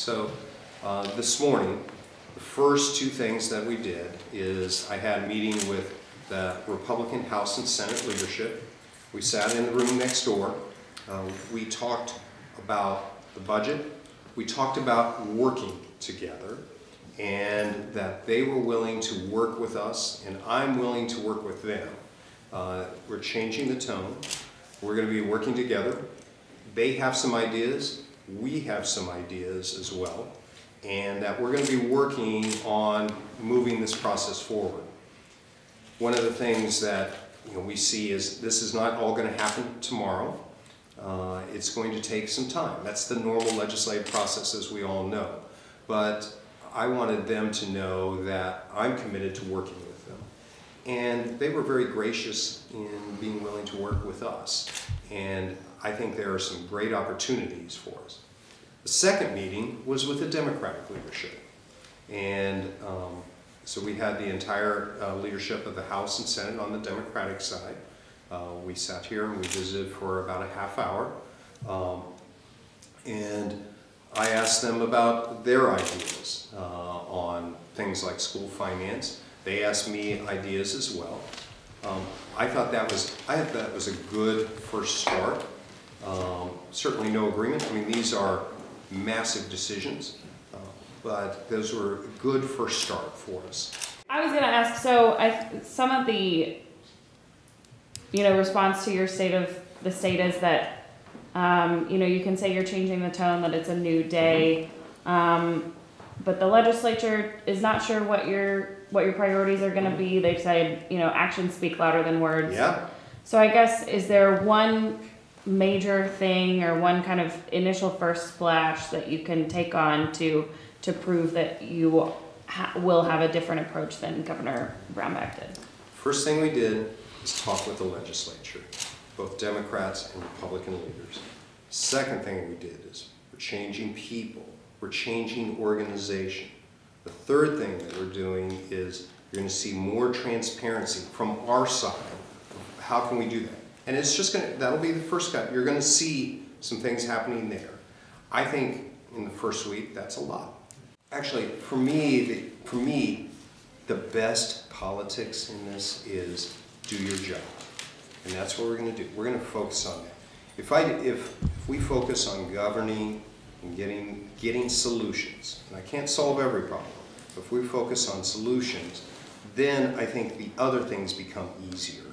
So this morning, the first two things that we did is I had a meeting with the Republican House and Senate leadership. We sat in the room next door. We talked about the budget. We talked about working together, and that they were willing to work with us, and I'm willing to work with them. We're changing the tone. We're going to be working together. They have some ideas. We have some ideas as well, and that we're going to be working on moving this process forward. One of the things that we see is this is not all going to happen tomorrow. It's going to take some time. That's the normal legislative process, as we all know. But I wanted them to know that I'm committed to working with them. And they were very gracious in being willing to work with us. And I think there are some great opportunities for us. The second meeting was with the Democratic leadership. And so we had the entire leadership of the House and Senate on the Democratic side. We sat here and we visited for about a half hour. And I asked them about their ideas on things like school finance. They asked me ideas as well. I thought that was a good first start. Certainly no agreement. I mean, these are massive decisions, but those were a good first start for us. I was going to ask, so some of the response to your state is that you can say you're changing the tone, that it's a new day, but the legislature is not sure what your priorities are going to be. They've said, actions speak louder than words. Yeah. So I guess, is there one major thing or one kind of initial first splash that you can take on to prove that you will have a different approach than Governor Brownback did? First thing we did is talk with the legislature, both Democrats and Republican leaders. Second thing we did is we're changing people. We're changing organization. The third thing that we're doing is you're going to see more transparency from our side. How can we do that? And it's just that'll be the first step. You're going to see some things happening there. I think in the first week, that's a lot. Actually, for me, the best politics in this is do your job. And that's what we're going to do. We're going to focus on that. If we focus on governing and getting solutions, and I can't solve every problem, but if we focus on solutions, then I think the other things become easier.